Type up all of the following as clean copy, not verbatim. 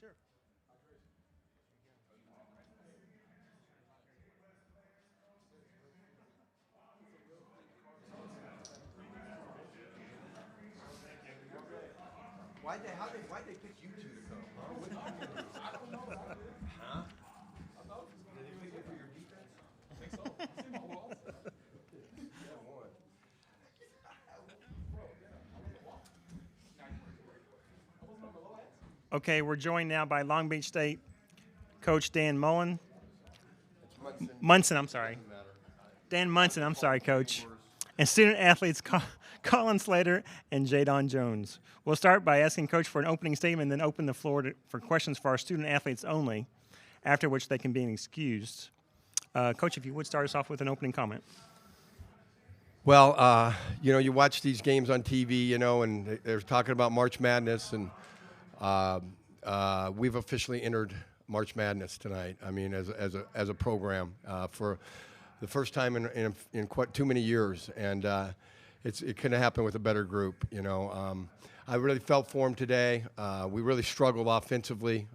Sure. Why'd they pick you two to come? Huh? I don't know. Huh? Did they pick you for your defense? I think so. It's in my walls. Yeah, one. Okay, we're joined now by Long Beach State coach Dan Mullen. Monson, I'm sorry. Dan Monson, I'm sorry, coach. And student athletes Colin, Slater, and Jadon Jones. We'll start by asking coach for an opening statement, then open the floor for questions for our student athletes only, after which they can be excused. Coach, if you would start us off with an opening comment. Well, you watch these games on TV, and they're talking about March Madness, and we've officially entered March Madness tonight. I mean, as a program for the first time in quite too many years, and it couldn't happen with a better group. I really felt for them today. We really struggled offensively,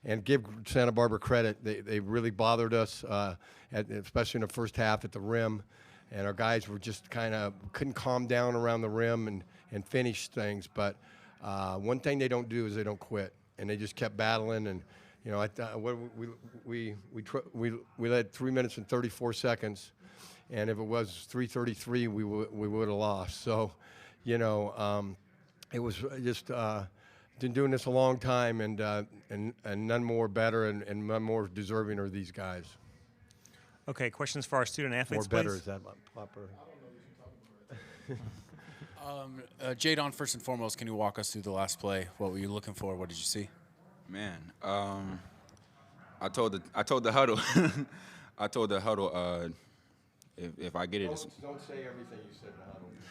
and give Santa Barbara credit. They really bothered us, especially in the first half at the rim. And our guys were just kind of couldn't calm down around the rim and finish things. But one thing they don't do is they don't quit, and they just kept battling. And we led 3 minutes and 34 seconds, and if it was 3:33, we would have lost. So, it was just been doing this a long time, and none more better and none more deserving are these guys. Okay, questions for our student athletes, More better, please. is that proper? Jadon, first and foremost, can you walk us through the last play? What were you looking for? What did you see? Man, I told the huddle, if I get it, Don't say everything you said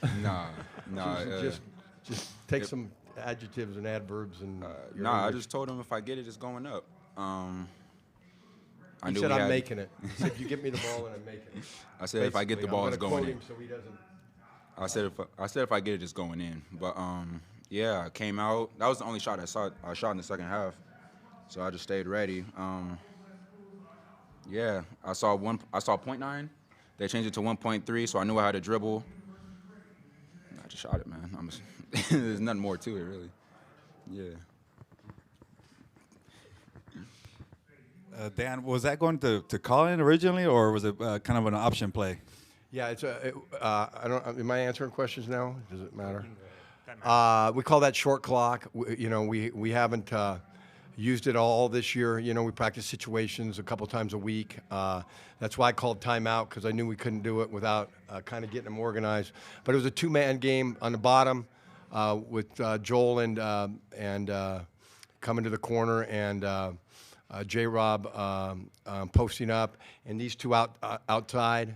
in the huddle. nah. Just take some adjectives and adverbs and. I just told him if I get it, it's going up. He said I'm making it. He said you give me the ball and I'm making it. I said if I get the ball, it's going in. So he doesn't. I said if I get it, it's going in. But yeah, I came out. That was the only shot I shot in the second half. So I just stayed ready. Yeah, I saw 0.9. They changed it to 1.3, so I knew I had to dribble. I just shot it, man. There's nothing more to it, really. Yeah. Dan, was that going to Colin originally, or was it kind of an option play? Yeah, I don't. Am I answering questions now? Does it matter? We call that short clock. We haven't used it all this year. We practice situations a couple times a week. That's why I called timeout, because I knew we couldn't do it without kind of getting them organized. But it was a two-man game on the bottom with Joel and coming to the corner and J-Rob posting up, and these two outside.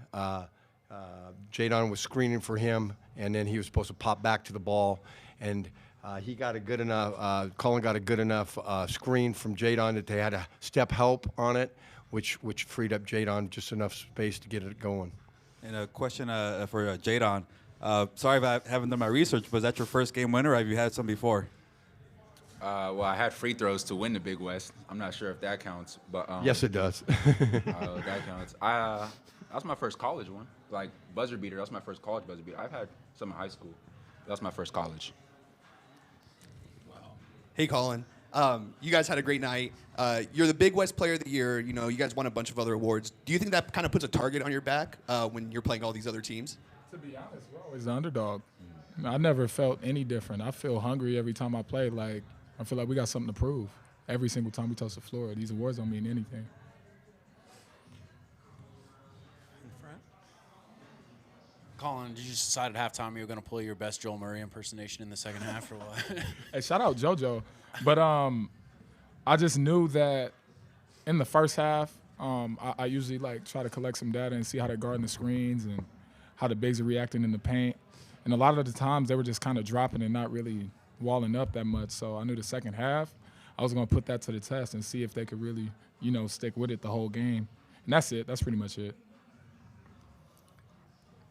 Jadon was screening for him, and then he was supposed to pop back to the ball, and he got a good enough. Colin got a good enough screen from Jadon that they had a step help on it, which freed up Jadon just enough space to get it going. And a question for Jadon. Sorry if I haven't done my research, but is that your first game winner, or have you had some before? Well, I had free throws to win the Big West. I'm not sure if that counts, but Yes, it does. that counts. That was my first college one, like buzzer beater. That was my first college buzzer beater. I've had some in high school. That was my first college. Hey, Colin. You guys had a great night. You're the Big West Player of the Year. You guys won a bunch of other awards. Do you think that kind of puts a target on your back when you're playing all these other teams? To be honest, we're always the underdog. I never felt any different. I feel hungry every time I play. Like, I feel like we got something to prove every single time we touch the floor. These awards don't mean anything. Colin, did you just decide at halftime you were going to pull your best Joel Murray impersonation in the second half, or what? Hey, shout out JoJo. But I just knew that in the first half, I usually try to collect some data and see how they're guarding the screens and how the bigs are reacting in the paint. And a lot of the times they were just kind of dropping and not really walling up that much. So I knew the second half I was going to put that to the test and see if they could really, stick with it the whole game. And that's it. That's pretty much it.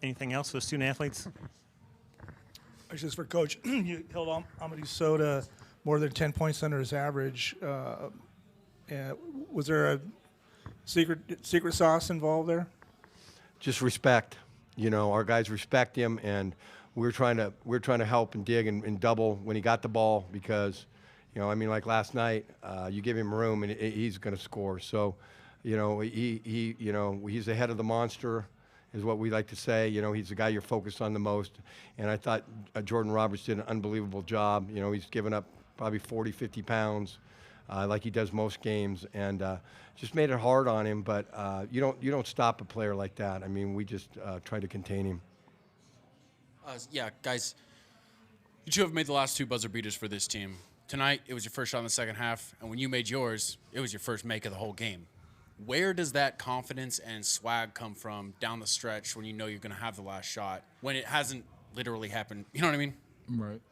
Anything else for the student athletes? Just for Coach, you held Amadou Soda more than 10 points under his average. Was there a secret sauce involved there? Just respect. You know, our guys respect him, and we're trying to help and dig and double when he got the ball because, you know, I mean, like last night, you give him room and he's going to score. So, you know, he's the head of the monster, is what we like to say. You know, he's the guy you're focused on the most. And I thought Jordan Roberts did an unbelievable job. You know, he's given up probably 40, 50 pounds, like he does most games, and just made it hard on him. But you don't stop a player like that. I mean, we just try to contain him. Yeah, guys, you two have made the last 2 buzzer beaters for this team. Tonight, it was your first shot in the second half, and when you made yours, it was your first make of the whole game. Where does that confidence and swag come from down the stretch when you know you're going to have the last shot, when it hasn't literally happened? You know what I mean? Right.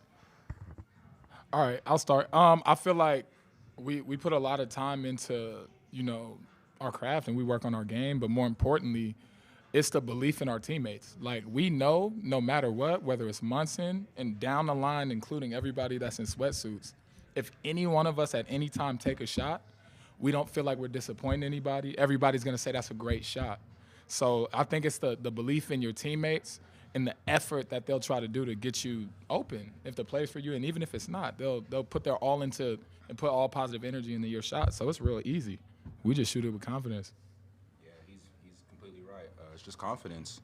All right, I'll start. I feel like we put a lot of time into, you know, our craft and we work on our game, but more importantly, it's the belief in our teammates. Like, we know no matter what, whether it's Monson and down the line, including everybody that's in sweatsuits, if any one of us at any time take a shot, we don't feel like we're disappointing anybody. Everybody's going to say that's a great shot. So I think it's the belief in your teammates and the effort that they'll try to do to get you open if the play's for you. And even if it's not, they'll put their all into and put all positive energy into your shot. So it's real easy. We just shoot it with confidence. Yeah, he's completely right. It's just confidence.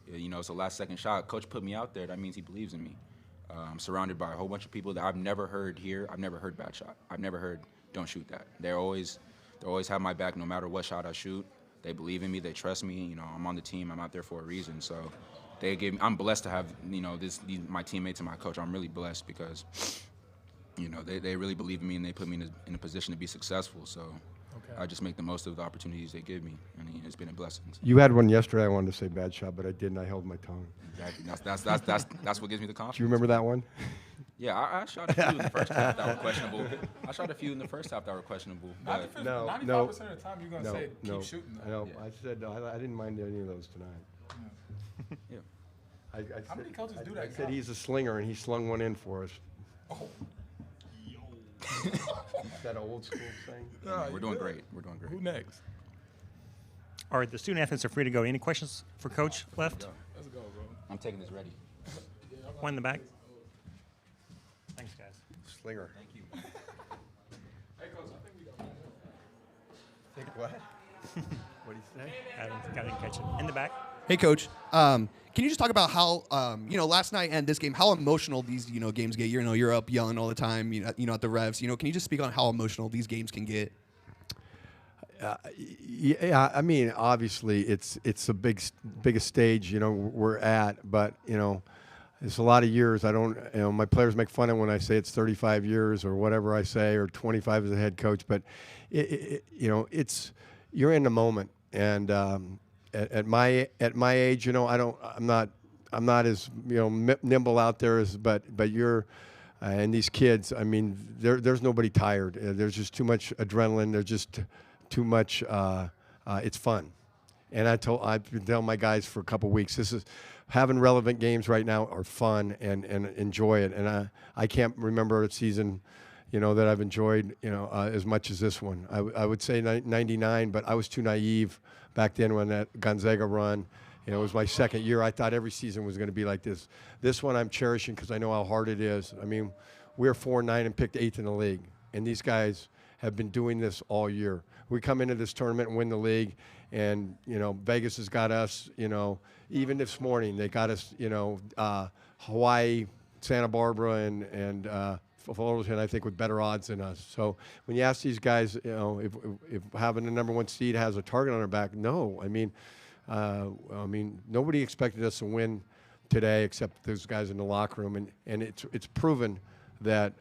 You know, it's a last-second shot. Coach put me out there. That means he believes in me. I'm surrounded by a whole bunch of people that I've never heard here. I've never heard bad shot. I've never heard don't shoot that. They always have my back no matter what shot I shoot. They believe in me. They trust me. You know, I'm on the team. I'm out there for a reason. So I'm blessed to have, you know, my teammates and my coach. I'm really blessed because, you know, they really believe in me and they put me in a position to be successful. So I just make the most of the opportunities they give me, and it's been a blessing. You had one yesterday. I wanted to say bad shot, but I didn't. I held my tongue. Exactly. That's what gives me the confidence. Do you remember that one? Yeah, I shot a few in the first half that were questionable. I shot a few in the first half that were questionable. But 95% of the time you're going to say keep shooting. No, yeah. I said I didn't mind any of those tonight. Yeah. How many coaches do that? I said he's a slinger, and he slung one in for us. Oh. Is that an old school thing? We're doing great. We're doing great. Who next? All right, the student athletes are free to go. Any questions for Coach left? Let's go, bro. I'm taking this ready. One in the back. Thanks, guys. Slinger. Thank you. Hey, Coach, I think we got one. Think what? What do you say? I didn't catch it. In the back. Hey, Coach. Can you just talk about how, last night and this game, how emotional these, games get? You're up yelling all the time, at the refs. Can you just speak on how emotional these games can get? Yeah, I mean, obviously, it's the biggest stage, we're at. But, it's a lot of years. I don't, my players make fun of when I say it's 35 years or whatever I say, or 25 as a head coach. But, it's you're in the moment. And at my age, I'm not as nimble out there as, but you're, and these kids. I mean, there's nobody tired. There's just too much adrenaline. There's just too much. It's fun, and I've been telling my guys for a couple weeks. This is having relevant games right now are fun and enjoy it. And I can't remember a season, that I've enjoyed, as much as this one. I would say 99, but I was too naive back then when that Gonzaga run. It was my second year. I thought every season was going to be like this. This one I'm cherishing because I know how hard it is. I mean, we're 4-9 and picked 8th in the league, and these guys have been doing this all year. We come into this tournament and win the league, and Vegas has got us. Even this morning they got us. Hawaii, Santa Barbara, and Fullerton, I think, with better odds than us. So when you ask these guys, if having the number 1 seed has a target on their back, no. I mean, nobody expected us to win today except those guys in the locker room, and it's proven that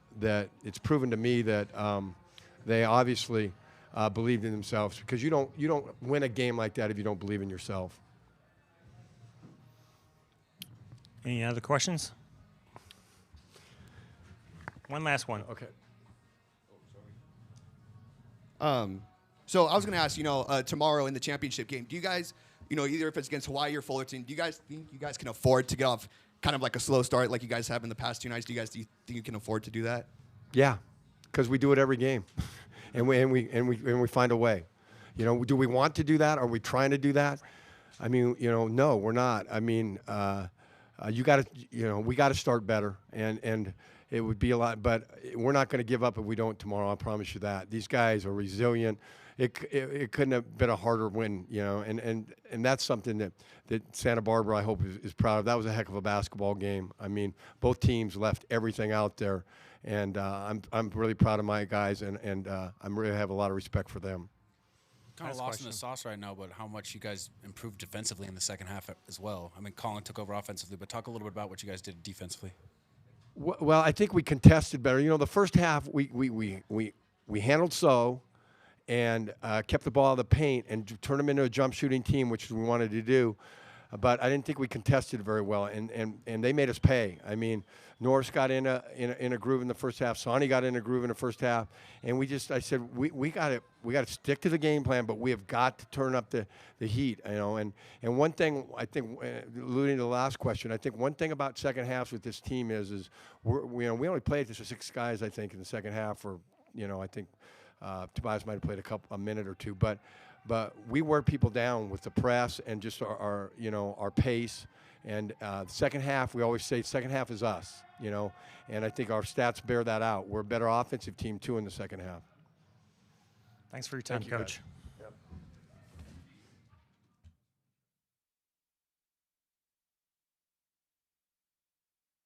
it's proven to me that they obviously believed in themselves, because you don't win a game like that if you don't believe in yourself. Any other questions? One last one. Okay. So I was going to ask, tomorrow in the championship game, do you guys, either if it's against Hawaii or Fullerton, do you guys think you guys can afford to get off kind of like a slow start like you guys have in the past 2 nights? Do you think you can afford to do that? Yeah, because we do it every game, and we find a way. You know, do we want to do that? Are we trying to do that? I mean, you know, no, we're not. I mean, we got to start better, and it would be a lot, but we're not going to give up if we don't tomorrow. I promise you that. These guys are resilient. It couldn't have been a harder win, you know, and that's something that Santa Barbara, I hope, is proud of. That was a heck of a basketball game. I mean, both teams left everything out there, and I'm really proud of my guys, and I'm really have a lot of respect for them. Kind of lost in the sauce right now, but how much you guys improved defensively in the second half as well. I mean, Colin took over offensively, but talk a little bit about what you guys did defensively. Well, I think we contested better. You know, the first half we handled and kept the ball out of the paint and turned them into a jump shooting team, which we wanted to do. But I didn't think we contested very well, and they made us pay. I mean, Norris got in a groove in the first half. Sonny got in a groove in the first half, and I said we got to stick to the game plan, but we have got to turn up the heat, you know. And one thing I think, alluding to the last question, I think one thing about second halves with this team is we only played just 6 guys, I think, in the second half, or you know, I think Tobias might have played a minute or two, but we wear people down with the press and just our pace. And the second half, we always say second half is us, you know, and I think our stats bear that out. We're a better offensive team, too, in the second half. Thanks for your time, Thank you, Coach. guys.